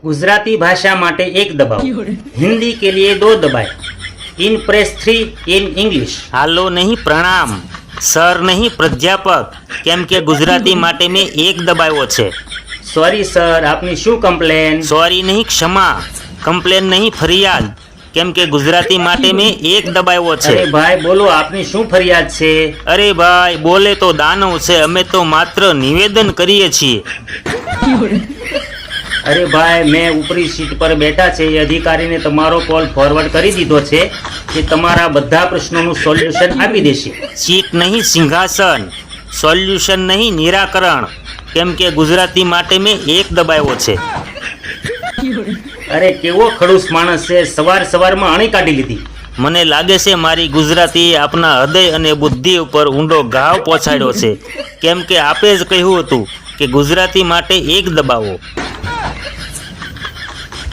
गुजराती भाषा माटे 1 दबाओ, हिंदी के लिए 2 दबाए, इन प्रेस 3 इन इंग्लिश। हालो नहीं प्रणाम, सर नहीं प्राध्यापक, केम के गुजराती माटे में 1 दबाव्यो छे। सॉरी सर, आपनी शू कम्प्लेन? सॉरी नहीं क्षमा, कम्प्लेन नहीं फरियाद, केम के गुजराती माटे में 1 दबाव्यो छे। अरे भाई बोलो, आपनी शू फरियाद छे? अरे भाई बोले तो दानव छे, अमे तो मात्र निवेदन करीए छीए। अरे भाई, मैं ऊपरी सीट पर बैठा छे ए अधिकारी ने तमारो कॉल फॉरवर्ड करी दीधो छे कि तमारा बधा प्रश्नों सोल्यूशन आपी देशे। सीट नहीं सिंहासन, सोल्यूशन नहीं निराकरण, केम के गुजराती माटे में 1 दबाव्यो छे। अरे केवो खड़ूस माणस छे, सवार सवार में अणी काढी लीधी। મને લાગે છે મારી ગુજરાતી આપના હૃદય અને બુદ્ધિ ઉપર ઊંડો ઘાવ પહોંચાડ્યો છે, કેમ કે આપે જ કહ્યું હતું કે ગુજરાતી માટે 1 દબાવો।